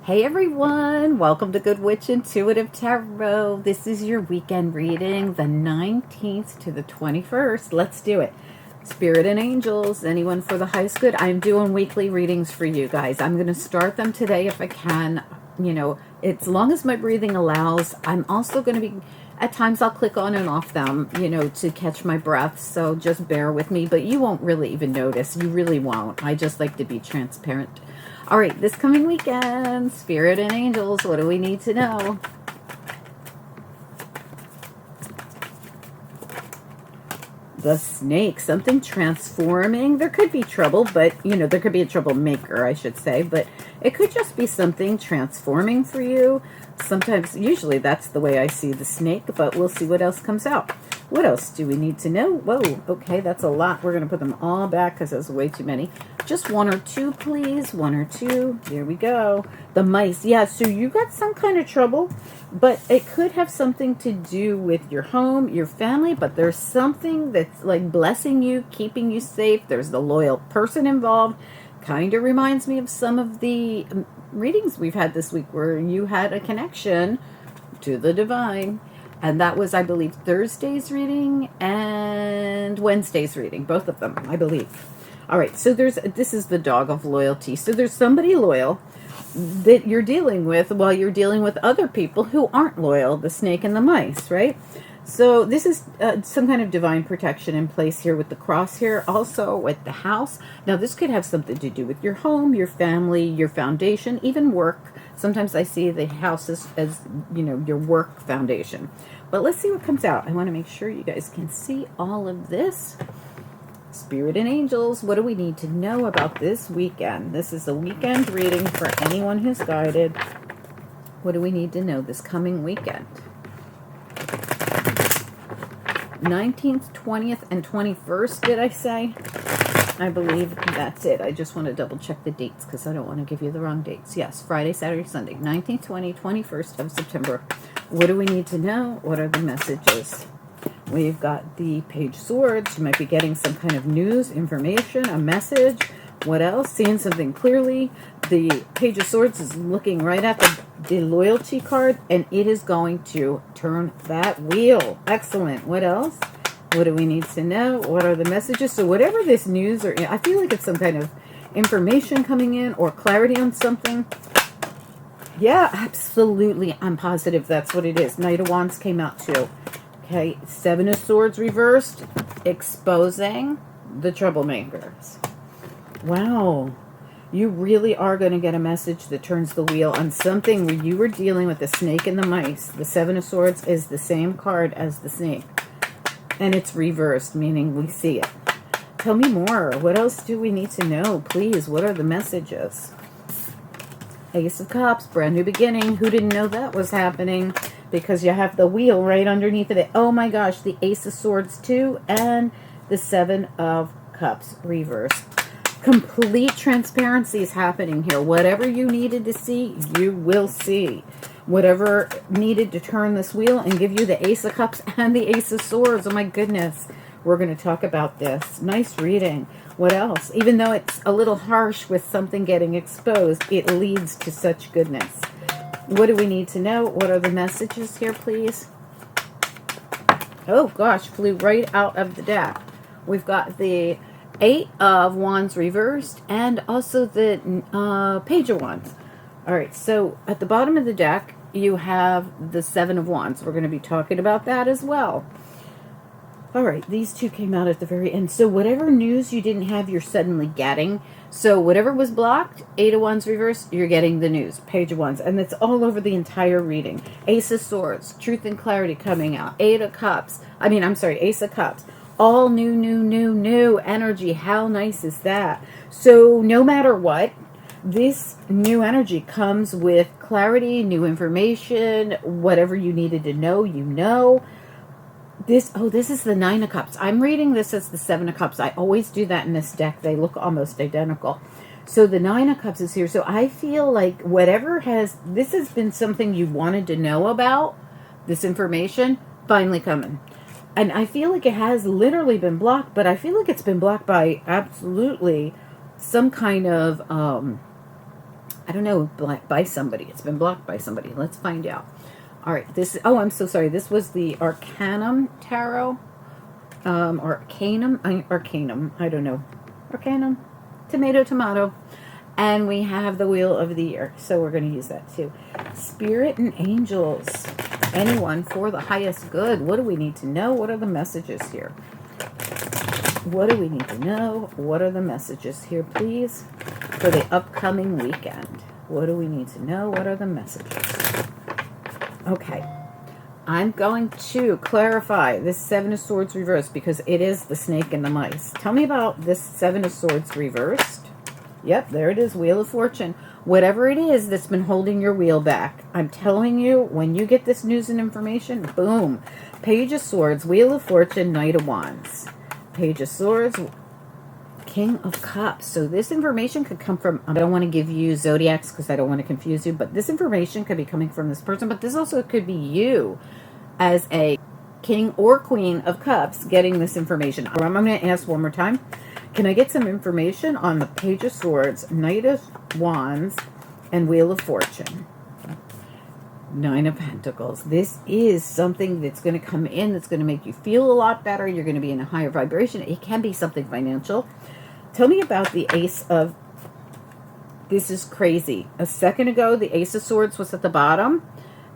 Hey everyone, welcome to Good Witch Intuitive Tarot. This is your weekend reading, the 19th to the 21st. Let's do it. Spirit and angels, anyone for the highest good? I'm doing weekly readings for you guys. I'm going to start them today if I can. As long as my breathing allows. I'm also going to be, at times I'll click on and off them, to catch my breath. So just bear with me, but you won't really even notice. You really won't. I just like to be transparent. All right, this coming weekend, Spirit and angels, what do we need to know? The snake, something transforming. There could be trouble, but, there could be a troublemaker, I should say, but it could just be something transforming for you. Sometimes, usually that's the way I see the snake, but we'll see what else comes out. What else do we need to know? Whoa, okay, that's a lot. We're going to put them all back because there's way too many. Just one or two, please. One or two. There we go. The mice. Yeah, so you got some kind of trouble, but it could have something to do with your home, your family, but there's something that's like blessing you, keeping you safe. There's the loyal person involved. Kind of reminds me of some of the readings we've had this week where you had a connection to the divine. And that was, I believe, Thursday's reading and Wednesday's reading. Both of them, I believe. All right, so this is the dog of loyalty. So there's somebody loyal that you're dealing with while you're dealing with other people who aren't loyal, the snake and the mice, right? So this is some kind of divine protection in place here with the cross here, also with the house. Now this could have something to do with your home, your family, your foundation, even work. Sometimes I see the house as your work foundation. But let's see what comes out. I want to make sure you guys can see all of this. Spirit and angels, what do we need to know about this weekend? This is a weekend reading for anyone who's guided. What do we need to know this coming weekend? 19th, 20th, and 21st, did I say? I believe that's it. I just want to double check the dates because I don't want to give you the wrong dates. Yes, Friday, Saturday, Sunday, 19th, 20th, 21st of September. What do we need to know? What are the messages? We've got the Page of Swords. You might be getting some kind of news, information, a message. What else? Seeing something clearly. The Page of Swords is looking right at the loyalty card, and it is going to turn that wheel. Excellent. What else? What do we need to know? What are the messages? So whatever this news or I feel like it's some kind of information coming in or clarity on something. Yeah, absolutely. I'm positive that's what it is. Knight of Wands came out too. Okay, Seven of Swords reversed, exposing the troublemakers. Wow. You really are going to get a message that turns the wheel on something where you were dealing with the snake and the mice. The Seven of Swords is the same card as the snake. And it's reversed, meaning we see it. Tell me more. What else do we need to know? Please, what are the messages? Ace of Cups, brand new beginning. Who didn't know that was happening? Because you have the wheel right underneath of it. Oh my gosh, the Ace of Swords too, and the Seven of Cups reversed. Complete transparency is happening here. Whatever you needed to see, you will see. Whatever needed to turn this wheel and give you the Ace of Cups and the Ace of Swords. Oh my goodness. We're going to talk about this. Nice reading. What else? Even though it's a little harsh with something getting exposed, it leads to such goodness. What do we need to know? What are the messages here, please? Oh gosh, flew right out of the deck. We've got the Eight of Wands reversed and also the Page of Wands. All right, so at the bottom of the deck, you have the Seven of Wands. We're going to be talking about that as well. All right, these two came out at the very end. So whatever news you didn't have, you're suddenly getting. So whatever was blocked, Eight of Wands reversed, you're getting the news. Page of Wands. And it's all over the entire reading. Ace of Swords, truth and clarity coming out. Ace of Cups. All new energy. How nice is that? So no matter what, this new energy comes with clarity, new information, whatever you needed to know, you know. This is the Nine of Cups. I'm reading this as the Seven of Cups. I always do that in this deck. They look almost identical. So the Nine of Cups is here. So I feel like this has been something you wanted to know about, this information, finally coming. And I feel like it has literally been blocked, but I feel like it's been blocked by absolutely some kind of I don't know, by somebody. It's been blocked by somebody. Let's find out. All right, this, oh, I'm so sorry. This was the Arcanum Tarot. Arcanum, I don't know. Arcanum, tomato. And we have the Wheel of the Year, so we're going to use that too. Spirit and angels, anyone for the highest good. What do we need to know? What are the messages here? What do we need to know? What are the messages here, please, for the upcoming weekend? What do we need to know? What are the messages? Okay. I'm going to clarify this Seven of Swords reversed because it is the snake and the mice. Tell me about this Seven of Swords reversed. Yep, there it is, Wheel of Fortune. Whatever it is that's been holding your wheel back, I'm telling you, when you get this news and information, boom. Page of Swords, Wheel of Fortune, Knight of Wands. Page of Swords, King of Cups. So this information could come from, I don't want to give you zodiacs because I don't want to confuse you, but this information could be coming from this person, but this also could be you as a king or queen of cups getting this information. I'm going to ask one more time. Can I get some information on the Page of Swords, Knight of Wands, and Wheel of Fortune? Nine of Pentacles. This is something that's going to come in, that's going to make you feel a lot better. You're going to be in a higher vibration. It can be something financial. Tell me about the Ace of... This is crazy. A second ago, the Ace of Swords was at the bottom,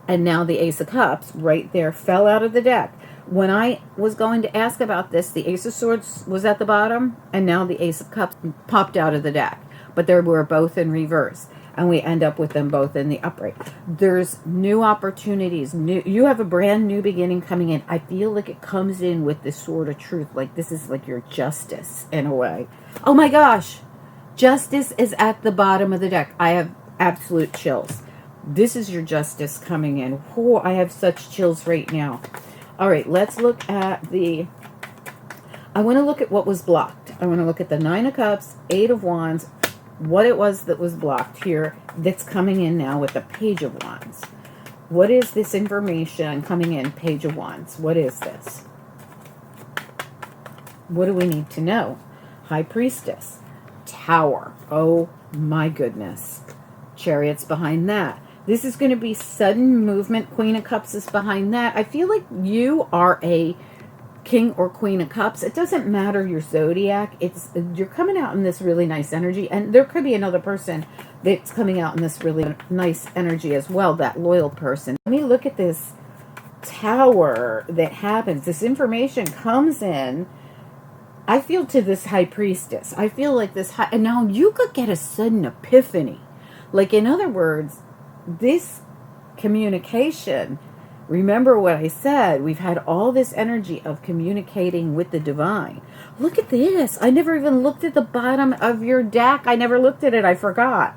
and now the Ace of Cups right there fell out of the deck. When I was going to ask about this, the Ace of Swords was at the bottom, and now the Ace of Cups popped out of the deck. But they were both in reverse, and we end up with them both in the upright. There's new opportunities. You have a brand new beginning coming in. I feel like it comes in with this sword of truth. Like this is like your justice in a way. Oh my gosh. Justice is at the bottom of the deck. I have absolute chills. This is your justice coming in. Oh, I have such chills right now. All right, let's look at the... I want to look at what was blocked. I want to look at the Nine of Cups, Eight of Wands, what it was that was blocked here that's coming in now with the Page of Wands. What is this information coming in, Page of Wands? What is this? What do we need to know? High Priestess. Tower. Oh my goodness. Chariot's behind that. This is going to be sudden movement. Queen of Cups is behind that. I feel like you are a King or Queen of Cups. It doesn't matter your zodiac. You're coming out in this really nice energy. And there could be another person that's coming out in this really nice energy as well, that loyal person. Let me look at this Tower that happens. This information comes in, I feel, to this High Priestess. I feel like this and now you could get a sudden epiphany. Like, in other words, this communication, remember what I said, we've had all this energy of communicating with the divine. Look at this. I never even looked at the bottom of your deck. I never looked at it. I forgot.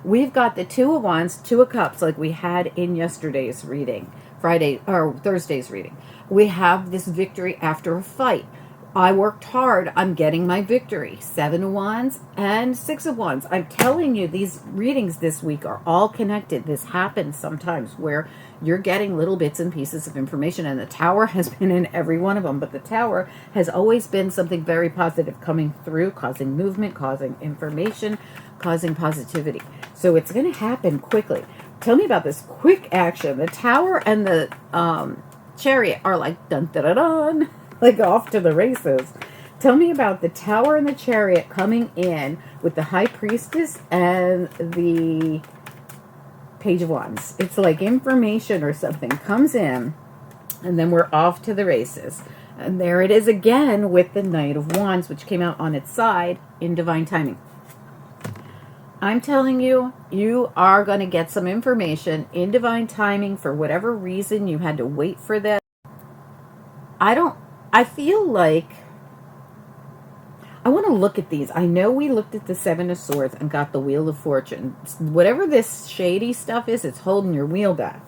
We've got the Two of Wands, Two of Cups, like we had in yesterday's reading, Thursday's reading. We have this victory after a fight. I worked hard. I'm getting my victory. Seven of Wands and Six of Wands. I'm telling you, these readings this week are all connected. This happens sometimes where you're getting little bits and pieces of information, and the Tower has been in every one of them. But the Tower has always been something very positive coming through, causing movement, causing information, causing positivity. So it's going to happen quickly. Tell me about this quick action. The Tower and the Chariot are like dun dun dun dun. Like off to the races. Tell me about the Tower and the Chariot coming in with the High Priestess and the Page of Wands. It's like information or something comes in, and then we're off to the races. And there it is again with the Knight of Wands, which came out on its side in divine timing. I'm telling you, you are going to get some information in divine timing. For whatever reason, you had to wait for this. I feel like I want to look at these. I know we looked at the Seven of Swords and got the Wheel of Fortune. Whatever this shady stuff is, it's holding your wheel back.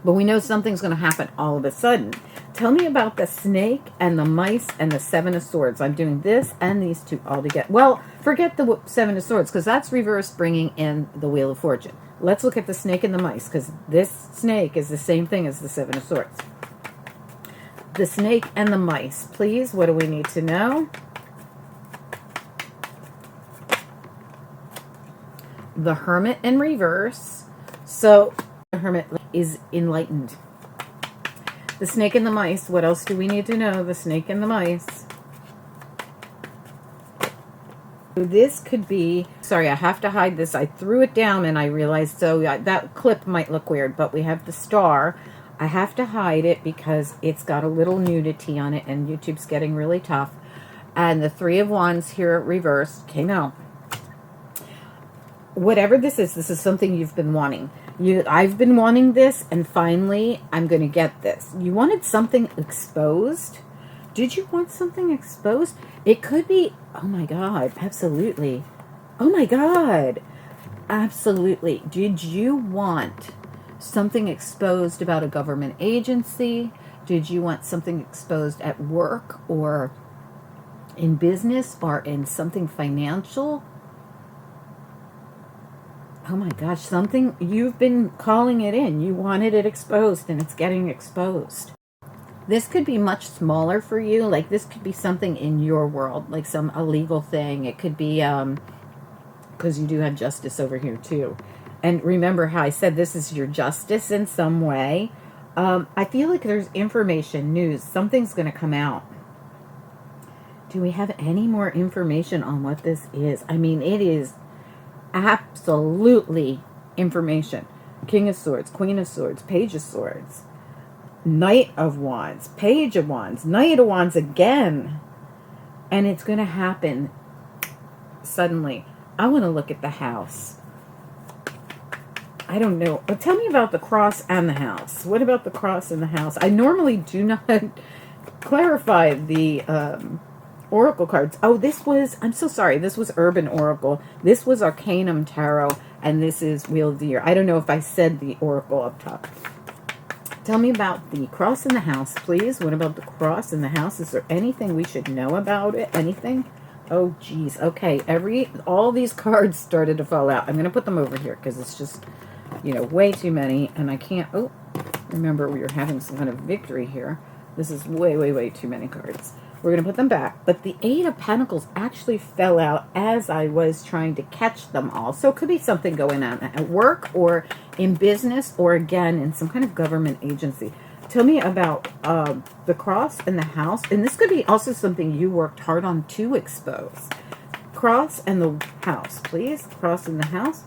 But we know something's going to happen all of a sudden. Tell me about the snake and the mice and the Seven of Swords. I'm doing this and these two all together. Well, forget the Seven of Swords because that's reverse bringing in the Wheel of Fortune. Let's look at the snake and the mice because this snake is the same thing as the Seven of Swords. The snake and the mice, please. What do we need to know? the Hermit in reverse. So the Hermit is enlightened. The Snake and the Mice. What else do we need to know? The Snake and the Mice. This could be, sorry, I have to hide this. I threw it down and I realized, so that clip might look weird, but we have the star. I have to hide it because it's got a little nudity on it and YouTube's getting really tough. And the Three of Wands here reversed came out. Whatever this is something you've been wanting. I've been wanting this, and finally I'm going to get this. You wanted something exposed? Did you want something exposed? It could be, oh my God, absolutely. Oh my God, absolutely. Did you want something exposed about a government agency? Did you want something exposed at work or in business or in something financial? Oh my gosh, something, you've been calling it in. You wanted it exposed and it's getting exposed. This could be much smaller for you. Like this could be something in your world, like some illegal thing. It could be, because you do have justice over here too. And remember how I said this is your justice in some way. I feel like there's information, news, something's going to come out. Do we have any more information on what this is? I mean, it is absolutely information. King of Swords, Queen of Swords, Page of Swords, Knight of Wands, Page of Wands, Knight of Wands again. And it's going to happen suddenly. I want to look at the house. I don't know. But tell me about the cross and the house. What about the cross and the house? I normally do not clarify the oracle cards. Oh, this was, I'm so sorry, this was Urban Oracle. This was Arcanum Tarot, and this is Wheel of the Year. I don't know if I said the oracle up top. Tell me about the cross in the house, please. What about the cross in the house? Is there anything we should know about it? Anything? Oh, geez. Okay, all these cards started to fall out. I'm going to put them over here because it's just, you know, way too many, and I can't, oh, remember we were having some kind of victory here. This is way, way, way too many cards. We're going to put them back. But the Eight of Pentacles actually fell out as I was trying to catch them all. So it could be something going on at work or in business or, again, in some kind of government agency. Tell me about the cross and the house. And this could be also something you worked hard on to expose. Cross and the house, please. Cross and the house.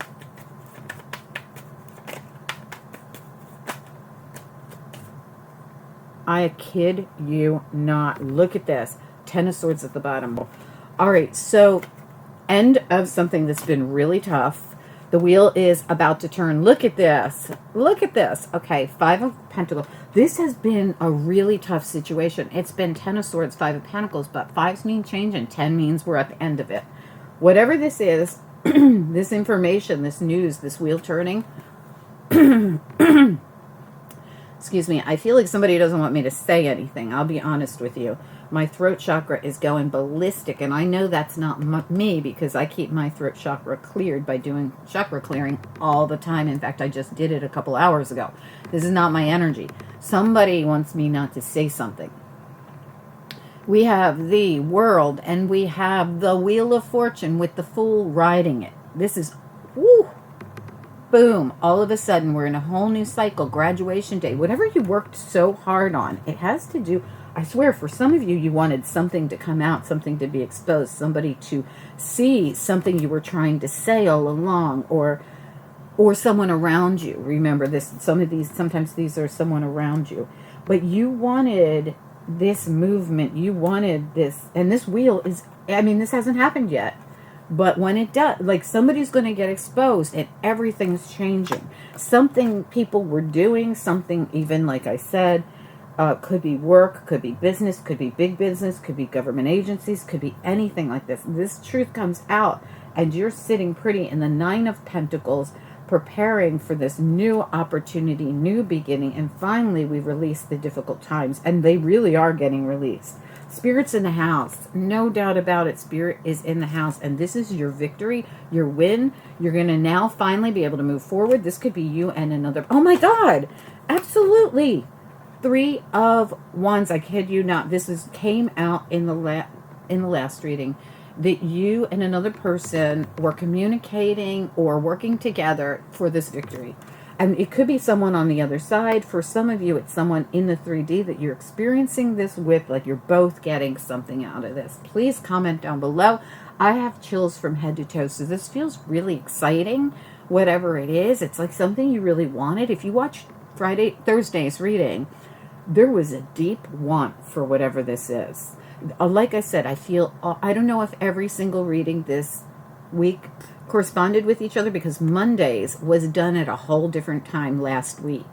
I kid you not. Look at this. Ten of Swords at the bottom. All right, so end of something that's been really tough. The wheel is about to turn. Look at this. Look at this. Okay, Five of Pentacles. This has been a really tough situation. It's been Ten of Swords, Five of Pentacles, but fives mean change and 10 means we're at the end of it. Whatever this is, this information, this news, this wheel turning, excuse me, I feel like somebody doesn't want me to say anything. I'll be honest with you. My throat chakra is going ballistic, and I know that's not me because I keep my throat chakra cleared by doing chakra clearing all the time. In fact, I just did it a couple hours ago. This is not my energy. Somebody wants me not to say something. We have the World, and we have the Wheel of Fortune with the Fool riding it. This is, woo! Boom, all of a sudden we're in a whole new cycle, graduation day. Whatever you worked so hard on, it has to do, I swear, for some of you, you wanted something to come out, something to be exposed, somebody to see something you were trying to say all along, or someone around you. Remember this, sometimes these are someone around you. But you wanted this movement, you wanted this, and this wheel is, I mean, this hasn't happened yet. But when it does, like somebody's going to get exposed and everything's changing. Something people were doing, something even, like I said, could be work, could be business, could be big business, could be government agencies, could be anything like this. This truth comes out and you're sitting pretty in the Nine of Pentacles, preparing for this new opportunity, new beginning. And finally, we release the difficult times, and they really are getting released. Spirit's in the house. No doubt about it. Spirit is in the house. And this is your victory, your win. You're going to now finally be able to move forward. This could be you and another. Oh my God. Absolutely. Three of Wands. I kid you not. This came out in the last reading. that you and another person were communicating or working together for this victory. And it could be someone on the other side. For some of you, it's someone in the 3D that you're experiencing this with, like you're both getting something out of this. Please comment down below. I have chills from head to toe, so this feels really exciting. Whatever it is, it's like something you really wanted. If you watched Thursday's reading, there was a deep want for whatever this is. Like I said, I don't know if every single reading this week corresponded with each other, because Mondays was done at a whole different time last week.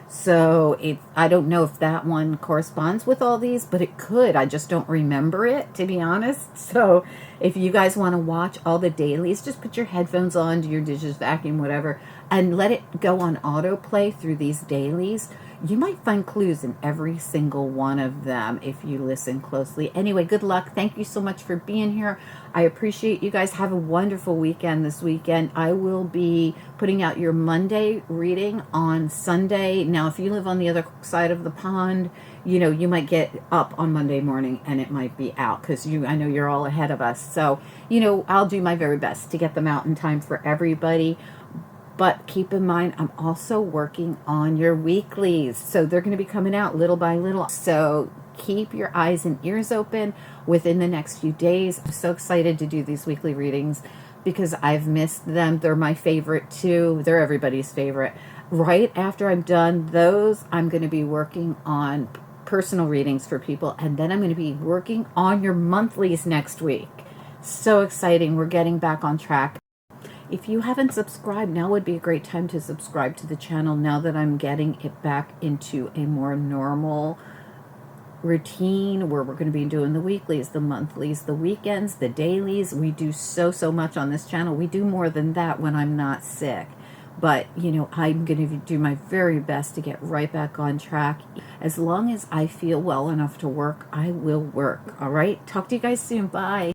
So I don't know if that one corresponds with all these, but it could. I just don't remember it, to be honest. So if you guys want to watch all the dailies, just put your headphones on, do your dishes, vacuum, whatever, and let it go on autoplay through these dailies. You might find clues in every single one of them if you listen closely. Anyway, good luck. Thank you so much for being here. I appreciate you guys. Have a wonderful weekend this weekend. I will be putting out your Monday reading on Sunday. Now, if you live on the other side of the pond, you know, you might get up on Monday morning and it might be out, because I know you're all ahead of us. So, you know, I'll do my very best to get them out in time for everybody. But keep in mind, I'm also working on your weeklies. So they're going to be coming out little by little. So keep your eyes and ears open within the next few days. I'm so excited to do these weekly readings because I've missed them. They're my favorite too. They're everybody's favorite. Right after I'm done those, I'm going to be working on personal readings for people. And then I'm going to be working on your monthlies next week. So exciting. We're getting back on track. If you haven't subscribed, now would be a great time to subscribe to the channel now that I'm getting it back into a more normal routine where we're going to be doing the weeklies, the monthlies, the weekends, the dailies. We do so much on this channel. We do more than that when I'm not sick. But, you know, I'm going to do my very best to get right back on track. As long as I feel well enough to work, I will work. All right? Talk to you guys soon. Bye.